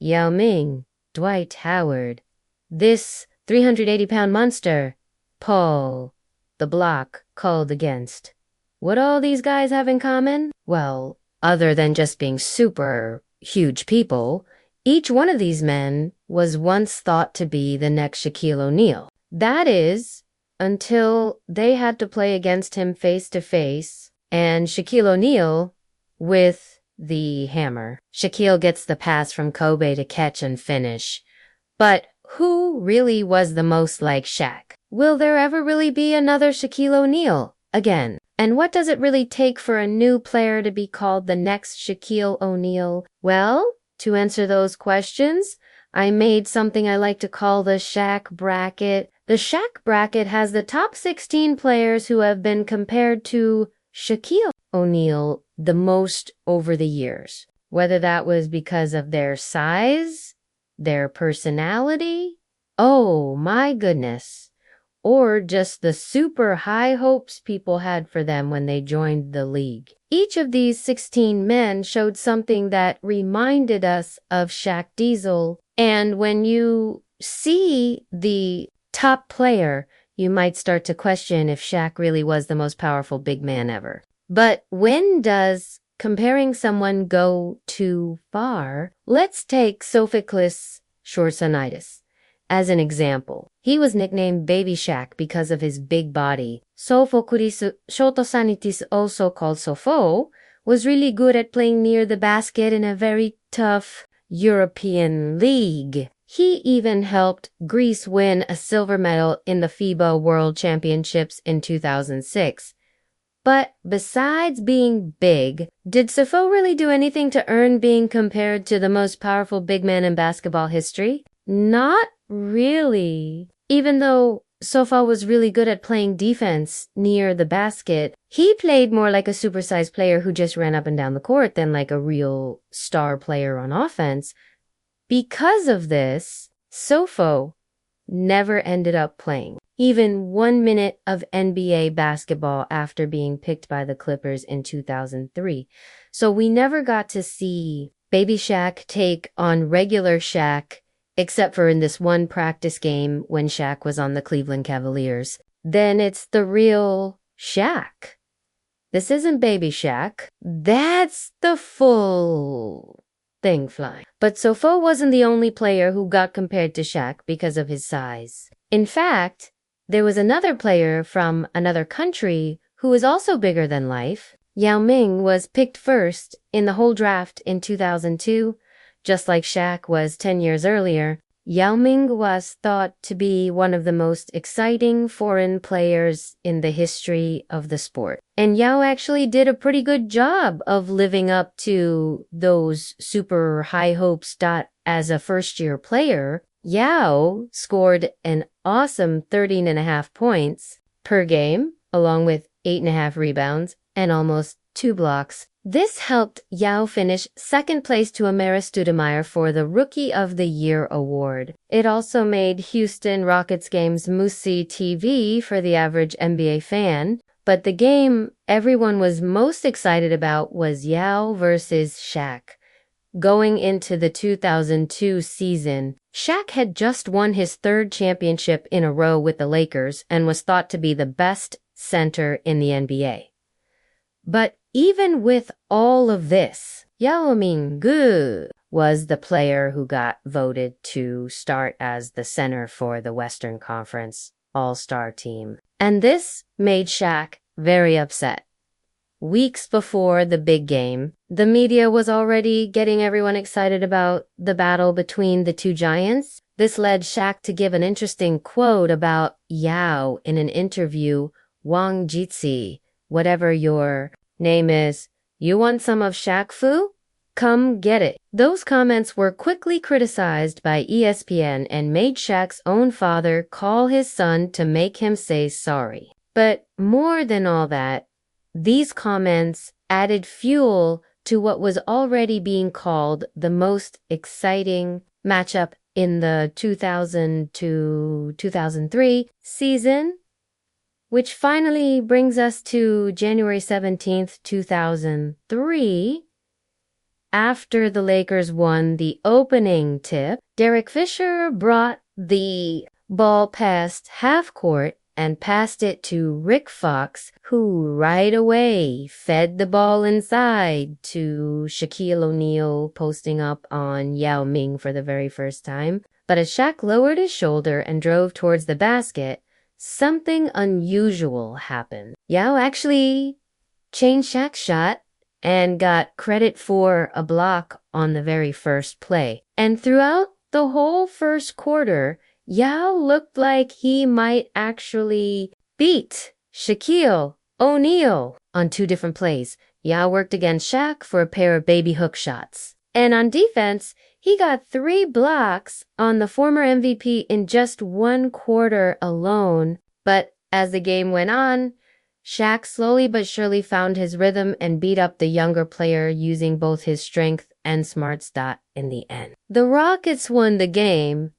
Yao Ming, Dwight Howard, this 380-pound monster, Paul, the block called against. What all these guys have in common? Well, other than just being super huge people, each one of these men was once thought to be the next Shaquille O'Neal. That is, until they had to play against him face to face, and Shaquille O'Neal with the hammer. Shaquille gets the pass from Kobe to catch and finish. But who really was the most like Shaq? Will there ever really be another Shaquille O'Neal again? And what does it really take for a new player to be called the next Shaquille O'Neal? Well, to answer those questions, I made something I like to call the Shaq bracket. The Shaq bracket has the top 16 players who have been compared to Shaquille O'Neal the most over the years. Whether that was because of their size, their personality, oh my goodness, or just the super high hopes people had for them when they joined the league. Each of these 16 men showed something that reminded us of Shaq Diesel, and when you see the top player, you might start to question if Shaq really was the most powerful big man ever. But when does comparing someone go too far? Let's take Sophocles Schwarzenegger as an example. He was nicknamed Baby Shaq because of his big body. Sophocles Schwarzenegger, also called Sopho, was really good at playing near the basket in a very tough European league. He even helped Greece win a silver medal in the FIBA World Championships in 2006. But besides being big, did Sopho really do anything to earn being compared to the most powerful big man in basketball history? Not really. Even though Sopho was really good at playing defense near the basket, he played more like a supersized player who just ran up and down the court than like a real star player on offense. Because of this, Sopho never ended up playing even 1 minute of NBA basketball after being picked by the Clippers in 2003. So we never got to see Baby Shaq take on regular Shaq, except for in this one practice game when Shaq was on the Cleveland Cavaliers. Then it's the real Shaq. This isn't Baby Shaq. That's the full thing flying. But Sopho wasn't the only player who got compared to Shaq because of his size. In fact, there was another player from another country who was also bigger than life. Yao Ming was picked first in the whole draft in 2002, just like Shaq was 10 years earlier. Yao Ming was thought to be one of the most exciting foreign players in the history of the sport. And Yao actually did a pretty good job of living up to those super high hopes. As a first-year player, Yao scored an awesome 13.5 points per game, along with 8.5 rebounds and almost 2 blocks. This helped Yao finish second place to Amaris Stoudemire for the Rookie of the Year award. It also made Houston Rockets games must-see TV for the average NBA fan, but the game everyone was most excited about was Yao versus Shaq. Going into the 2002 season, Shaq had just won his 3rd championship in a row with the Lakers and was thought to be the best center in the NBA. But even with all of this, Yao Ming was the player who got voted to start as the center for the Western Conference All-Star team. And this made Shaq very upset. Weeks before the big game, the media was already getting everyone excited about the battle between the two giants. This led Shaq to give an interesting quote about Yao in an interview. Wang Jitsi, whatever your name is, you want some of Shaq Fu? Come get it. Those comments were quickly criticized by ESPN and made Shaq's own father call his son to make him say sorry. But more than all that, these comments added fuel to what was already being called the most exciting matchup in the 2002-2003 season, which finally brings us to January 17th, 2003, after the Lakers won the opening tip, Derek Fisher brought the ball past half court and passed it to Rick Fox, who right away fed the ball inside to Shaquille O'Neal posting up on Yao Ming for the very first time. But as Shaq lowered his shoulder and drove towards the basket, something unusual happened. Yao actually changed Shaq's shot and got credit for a block on the very first play. And throughout the whole first quarter, Yao looked like he might actually beat Shaquille O'Neal on 2 different plays. Yao worked against Shaq for a pair of baby hook shots. And on defense, he got 3 blocks on the former MVP in just 1 quarter alone. But as the game went on, Shaq slowly but surely found his rhythm and beat up the younger player using both his strength and smarts in the end. The Rockets won the game,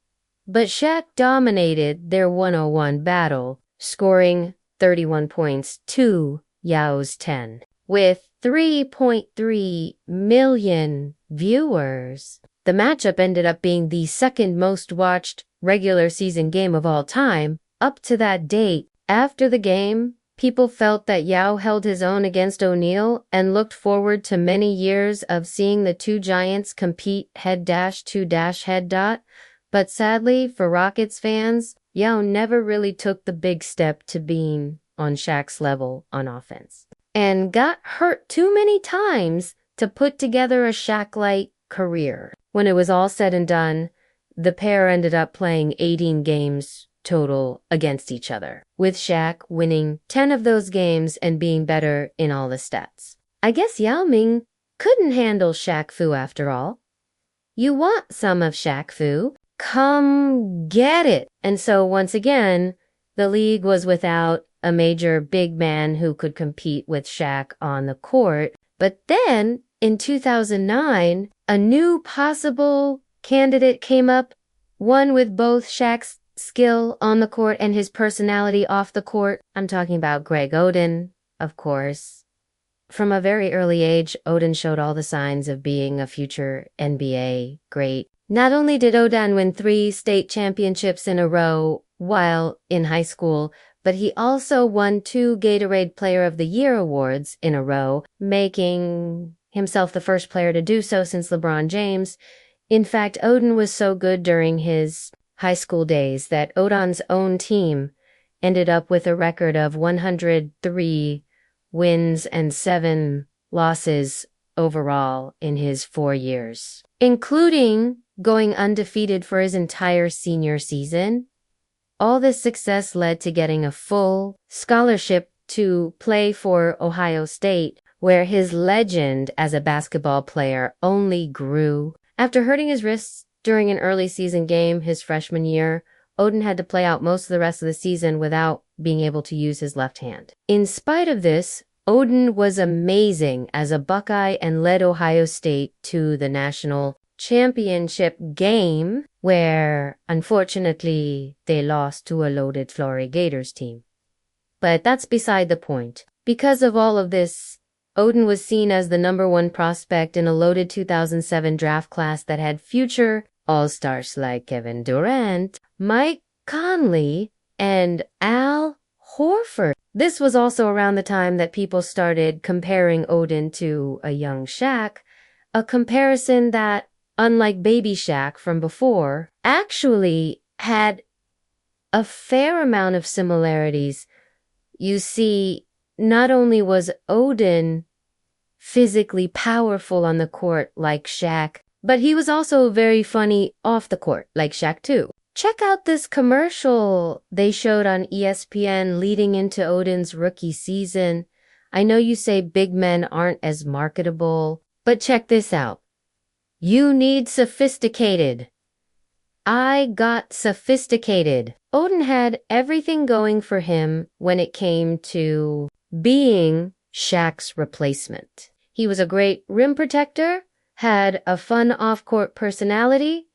but Shaq dominated their 101 battle, scoring 31 points to Yao's 10. With 3.3 million viewers, the matchup ended up being the second most watched regular season game of all time up to that date. After the game, people felt that Yao held his own against O'Neal and looked forward to many years of seeing the 2 giants compete head-to-head. But sadly, for Rockets fans, Yao never really took the big step to being on Shaq's level on offense, and got hurt too many times to put together a Shaq-like career. When it was all said and done, the pair ended up playing 18 games total against each other, with Shaq winning 10 of those games and being better in all the stats. I guess Yao Ming couldn't handle Shaq Fu after all. You want some of Shaq Fu? Come get it. And so once again, the league was without a major big man who could compete with Shaq on the court. But then in 2009, a new possible candidate came up, one with both Shaq's skill on the court and his personality off the court. I'm talking about Greg Oden, of course. From a very early age, Oden showed all the signs of being a future NBA great. Not only did Oden win 3 state championships in a row while in high school, but he also won 2 Gatorade Player of the Year awards in a row, making himself the first player to do so since LeBron James. In fact, Oden was so good during his high school days that Oden's own team ended up with a record of 103 wins and 7 losses overall in his 4 years, including going undefeated for his entire senior season. All this success led to getting a full scholarship to play for Ohio State, where his legend as a basketball player only grew. After hurting his wrists during an early season game his freshman year, Oden had to play out most of the rest of the season without being able to use his left hand. In spite of this, Oden was amazing as a Buckeye and led Ohio State to the national championship game, where unfortunately they lost to a loaded Florida Gators team. But that's beside the point. Because of all of this, Oden was seen as the #1 prospect in a loaded 2007 draft class that had future All-Stars like Kevin Durant, Mike Conley, and Al Horford. This was also around the time that people started comparing Oden to a young Shaq, a comparison that, unlike baby Shaq from before, actually had a fair amount of similarities. You see, not only was Oden physically powerful on the court like Shaq, but he was also very funny off the court like Shaq too. Check out this commercial they showed on ESPN leading into Oden's rookie season. I know you say big men aren't as marketable, but check this out. You need sophisticated. I got sophisticated. Oden had everything going for him when it came to being Shaq's replacement. He was a great rim protector, had a fun off-court personality,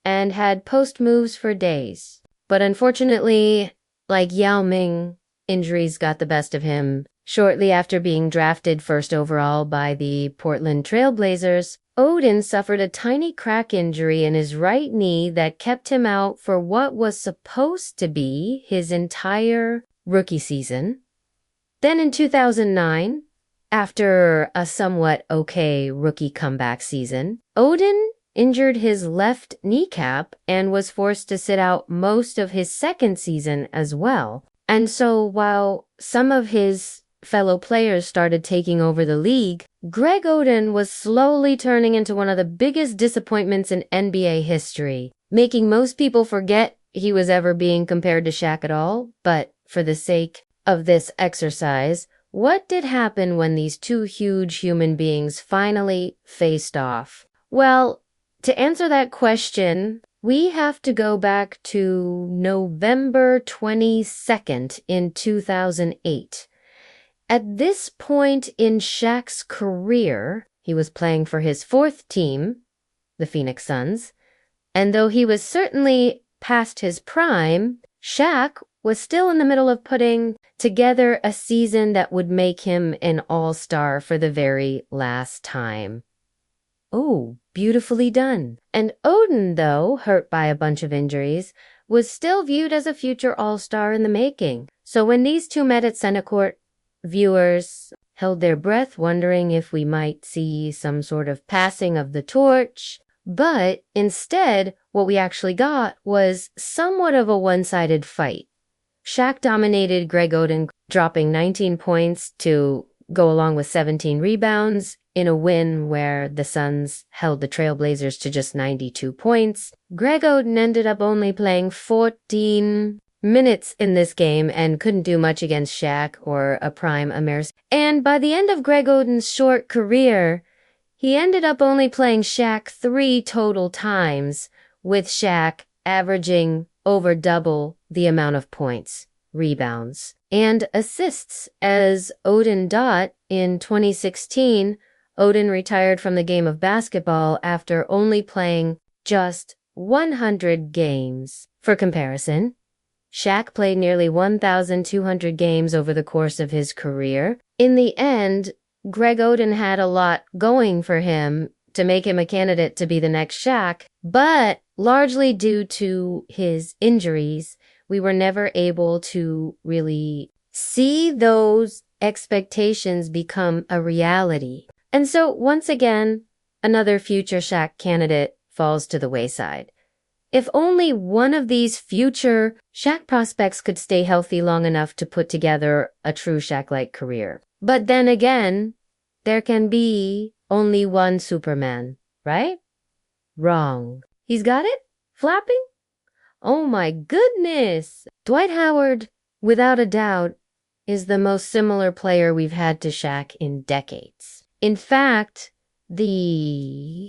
and had post moves for days. But unfortunately, like Yao Ming, injuries got the best of him. Shortly after being drafted first overall by the Portland Trail Blazers, Odin suffered a tiny crack injury in his right knee that kept him out for what was supposed to be his entire rookie season. Then in 2009, after a somewhat okay rookie comeback season, Odin injured his left kneecap and was forced to sit out most of his second season as well. And so while some of his fellow players started taking over the league, Greg Oden was slowly turning into one of the biggest disappointments in NBA history, making most people forget he was ever being compared to Shaq at all. But for the sake of this exercise, what did happen when these two huge human beings finally faced off? Well, to answer that question, we have to go back to November 22nd in 2008. At this point in Shaq's career, he was playing for his fourth team, the Phoenix Suns, and though he was certainly past his prime, Shaq was still in the middle of putting together a season that would make him an all-star for the very last time. Oh, beautifully done. And Odin, though, hurt by a bunch of injuries, was still viewed as a future all-star in the making. So when these two met at center court, viewers held their breath, wondering if we might see some sort of passing of the torch. But instead, what we actually got was somewhat of a one-sided fight. Shaq dominated Greg Oden, dropping 19 points to go along with 17 rebounds in a win where the Suns held the Trailblazers to just 92 points. Greg Oden ended up only playing 14 minutes in this game and couldn't do much against Shaq or a prime American. And by the end of Greg Oden's short career, he ended up only playing Shaq 3 total times, with Shaq averaging over double the amount of points, rebounds, and assists. As Odin Dot in 2016, Odin retired from the game of basketball after only playing just 100 games. For comparison, Shaq played nearly 1,200 games over the course of his career. In the end, Greg Oden had a lot going for him to make him a candidate to be the next Shaq, but largely due to his injuries, we were never able to really see those expectations become a reality. And so once again, another future Shaq candidate falls to the wayside. If only one of these future Shaq prospects could stay healthy long enough to put together a true Shaq-like career. But then again, there can be only one Superman, right? Wrong. He's got it? Flapping? Oh my goodness! Dwight Howard, without a doubt, is the most similar player we've had to Shaq in decades. In fact, the